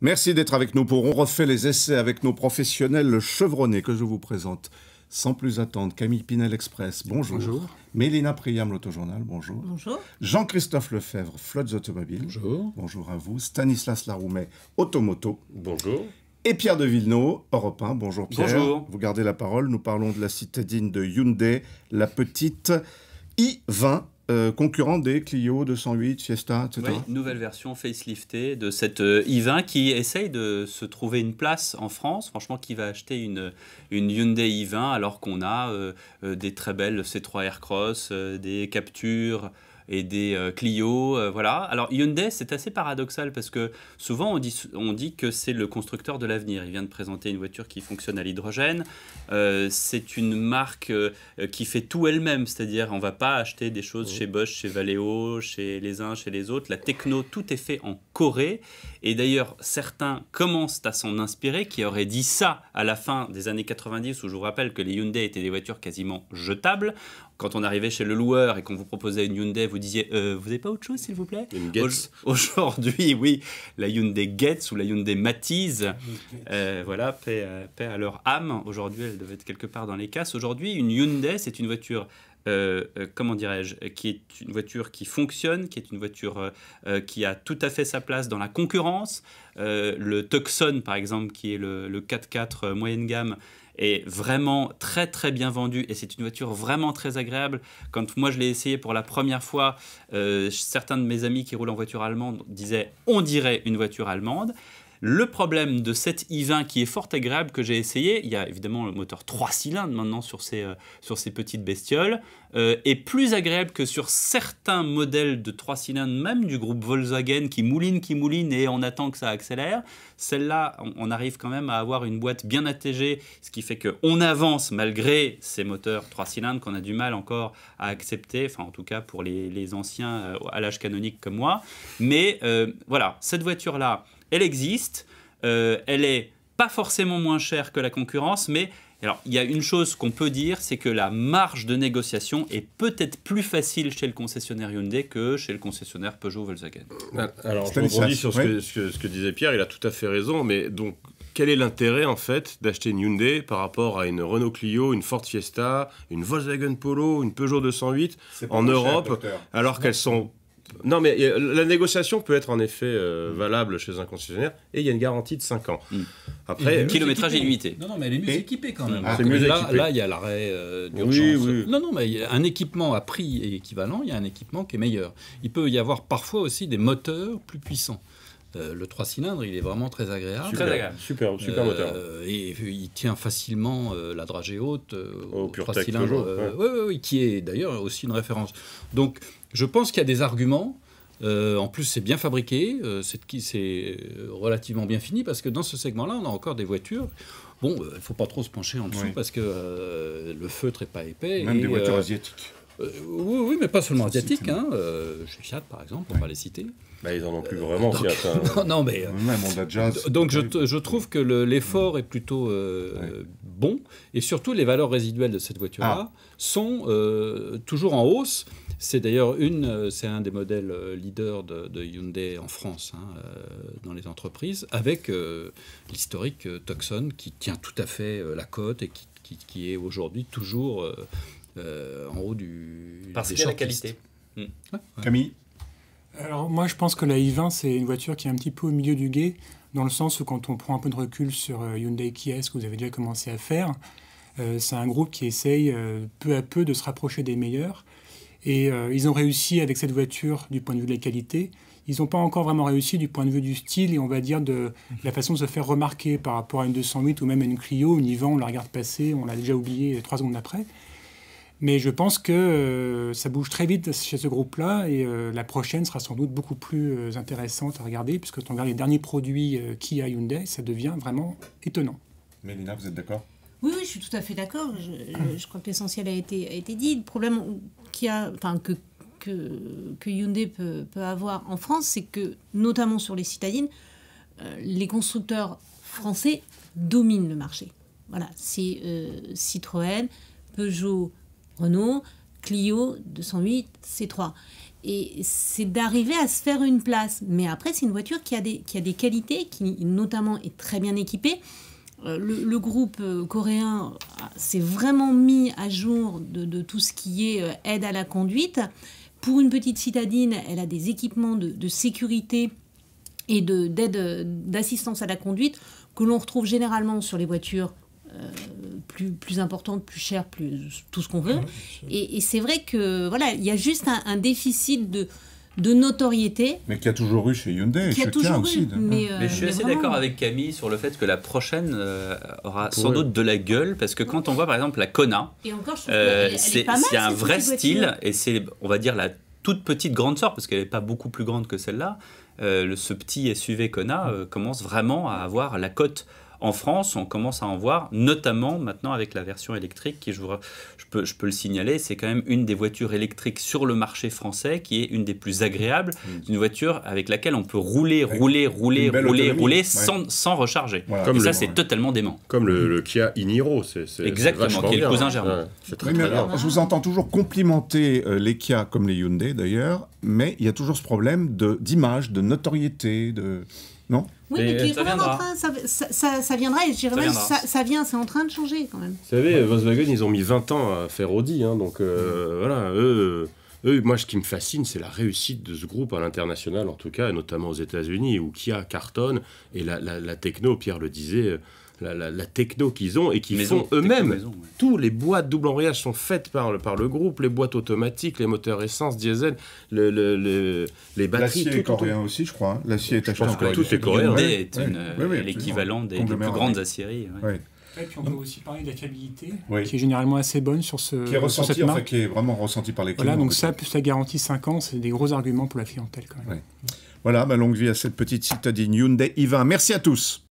Merci d'être avec nous pour On refait les essais avec nos professionnels chevronnés que je vous présente. Sans plus attendre, Camille Pinel-Express, bonjour. Bonjour. Mélina Priam, l'Autojournal, bonjour. Bonjour. Jean-Christophe Lefebvre, Flottes Automobiles. Bonjour. Bonjour à vous. Stanislas Laroumet, Automoto. Bonjour. Et Pierre de Villeneuve, Europe 1. Bonjour Pierre. Bonjour. Vous gardez la parole. Nous parlons de la citadine de Hyundai, la petite i20, concurrent des Clio 208, Fiesta, etc. Oui, nouvelle version faceliftée de cette i20 qui essaye de se trouver une place en France. Franchement, qui va acheter une Hyundai i20 alors qu'on a des très belles C3 Aircross, des Capture et des Clio, voilà. Alors Hyundai, c'est assez paradoxal parce que souvent on dit que c'est le constructeur de l'avenir. Il vient de présenter une voiture qui fonctionne à l'hydrogène. C'est une marque qui fait tout elle-même, c'est-à-dire on ne va pas acheter des choses chez Bosch, chez Valeo, chez les uns, chez les autres. La techno, tout est fait en Corée. Et d'ailleurs, certains commencent à s'en inspirer, qui auraient dit ça à la fin des années 90, où je vous rappelle que les Hyundai étaient des voitures quasiment jetables. Quand on arrivait chez le loueur et qu'on vous proposait une Hyundai, vous disiez vous n'avez pas autre chose, s'il vous plaît? Une Getz. Aujourd'hui, oui, la Hyundai Getz ou la Hyundai Matiz, voilà, paix à leur âme. Aujourd'hui, elle devait être quelque part dans les casses. Aujourd'hui, une Hyundai, c'est une voiture, comment dirais-je, qui est une voiture qui fonctionne, qui est une voiture qui a tout à fait sa place dans la concurrence. Le Tucson, par exemple, qui est le 4x4 moyenne gamme, est vraiment très très bien vendu et c'est une voiture vraiment très agréable. Quand moi je l'ai essayé pour la première fois, certains de mes amis qui roulent en voiture allemande disaient on dirait une voiture allemande. Le problème de cette i20 qui est fort agréable que j'ai essayé, il y a évidemment le moteur 3 cylindres maintenant sur ces petites bestioles, est plus agréable que sur certains modèles de 3 cylindres, même du groupe Volkswagen qui mouline et on attend que ça accélère. Celle-là, on arrive quand même à avoir une boîte bien attégée, ce qui fait qu'on avance malgré ces moteurs 3 cylindres qu'on a du mal encore à accepter, enfin en tout cas pour les anciens à l'âge canonique comme moi. Mais voilà, cette voiture-là, elle existe, elle est pas forcément moins chère que la concurrence, mais alors, il y a une chose qu'on peut dire, c'est que la marge de négociation est peut-être plus facile chez le concessionnaire Hyundai que chez le concessionnaire Peugeot-Volkswagen. Alors, je rebondis sur ce que disait Pierre, il a tout à fait raison, mais donc, quel est l'intérêt, en fait, d'acheter une Hyundai par rapport à une Renault Clio, une Ford Fiesta, une Volkswagen Polo, une Peugeot 208 en Europe, alors qu'elles sont... Non, mais la négociation peut être en effet valable chez un concessionnaire et il y a une garantie de 5 ans. Après, kilométrage illimité. Non, mais elle est mieux équipée quand même. C'est mieux équipé. Là, il y a l'arrêt d'urgence. Oui. Non, mais il y a un équipement à prix équivalent, il y a un équipement qui est meilleur. Il peut y avoir parfois aussi des moteurs plus puissants. Le 3 cylindres, il est vraiment très agréable. Très agréable. Super moteur. Et il tient facilement la dragée haute au 3 PureTech cylindres. Oui, qui est d'ailleurs aussi une référence. Donc, je pense qu'il y a des arguments. En plus, c'est bien fabriqué, c'est relativement bien fini, parce que dans ce segment-là, on a encore des voitures. Bon, il ne faut pas trop se pencher en dessous, parce que le feutre n'est pas épais. Même des voitures asiatiques. Oui, mais pas seulement asiatiques. Chez Fiat, par exemple, on va les citer. Bah, ils en ont plus vraiment. Donc, non, mais même Honda Jazz. Donc je trouve que l'effort est plutôt bon, et surtout les valeurs résiduelles de cette voiture-là sont toujours en hausse. C'est d'ailleurs c'est un des modèles leaders de Hyundai en France, dans les entreprises, avec l'historique Tucson qui tient tout à fait la cote et qui est aujourd'hui toujours en haut parce qu'il y a la qualité. Camille? Alors moi je pense que la i20 c'est une voiture qui est un petit peu au milieu du gué, dans le sens où quand on prend un peu de recul sur Hyundai Kia, ce que vous avez déjà commencé à faire, c'est un groupe qui essaye peu à peu de se rapprocher des meilleurs. Et ils ont réussi avec cette voiture du point de vue de la qualité. Ils n'ont pas encore vraiment réussi du point de vue du style et on va dire de la façon de se faire remarquer par rapport à une 208 ou même à une Clio. Une i20, on la regarde passer, on l'a déjà oublié 3 secondes après. Mais je pense que ça bouge très vite chez ce groupe-là et la prochaine sera sans doute beaucoup plus intéressante à regarder, puisque quand on regarde les derniers produits Kia Hyundai, ça devient vraiment étonnant. Mélina, vous êtes d'accord? Oui, je suis tout à fait d'accord. Je crois que l'essentiel a été dit. Le problème que Hyundai peut avoir en France, c'est que, notamment sur les citadines, les constructeurs français dominent le marché. Voilà, c'est Citroën, Peugeot, Renault, Clio 208 C3. Et c'est d'arriver à se faire une place. Mais après, c'est une voiture qui a des qualités, qui notamment est très bien équipée. Le groupe coréen s'est vraiment mis à jour de tout ce qui est aide à la conduite. Pour une petite citadine, elle a des équipements de sécurité et d'assistance à la conduite que l'on retrouve généralement sur les voitures plus importantes, plus chères, plus tout ce qu'on veut. Et c'est vrai que voilà, il y a juste un déficit de notoriété. Mais qu'il y a toujours eu chez Hyundai, qui a toujours eu, mais je suis assez d'accord avec Camille sur le fait que la prochaine aura sans doute de la gueule, parce que quand on voit par exemple la Kona, c'est un vrai style, et c'est, on va dire, la toute petite grande sœur, parce qu'elle n'est pas beaucoup plus grande que celle-là. Ce petit SUV Kona commence vraiment à avoir la cote. En France, on commence à en voir, notamment maintenant avec la version électrique, qui, je peux le signaler, c'est quand même une des voitures électriques sur le marché français, qui est une des plus agréables, une voiture avec laquelle on peut rouler sans recharger. Voilà. Et ça, c'est totalement dément. Comme le Kia e-Niro, c'est exactement, qui est le cousin germain. C'est très bien. Je vous entends toujours complimenter les Kia comme les Hyundai d'ailleurs, mais il y a toujours ce problème d'image, de notoriété, non ? Oui, mais qui est quand même en train, ça viendra, et je dirais ça vient, c'est en train de changer quand même. Vous savez, Volkswagen, ils ont mis 20 ans à faire Audi, hein, donc voilà, eux, moi, ce qui me fascine, c'est la réussite de ce groupe à l'international, en tout cas, et notamment aux États-Unis, où Kia cartonne, et la techno, Pierre le disait, la techno qu'ils ont et qu'ils font eux-mêmes. Tous les boîtes double embrayage sont faites par le groupe, les boîtes automatiques, les moteurs essence, diesel, les batteries. L'acier est coréen aussi, je crois. Hein. L'acier est acheté en Corée. Tout est coréen. Hyundai est l'équivalent des plus grandes aciéries. Et puis on peut aussi parler de la fiabilité, qui est généralement assez bonne sur cette marque. Qui est vraiment ressentie par les clients. Voilà, donc ça, plus la garantie 5 ans, c'est des gros arguments pour la clientèle quand même. Voilà, longue vie à cette petite citadine Hyundai i20. Merci à tous.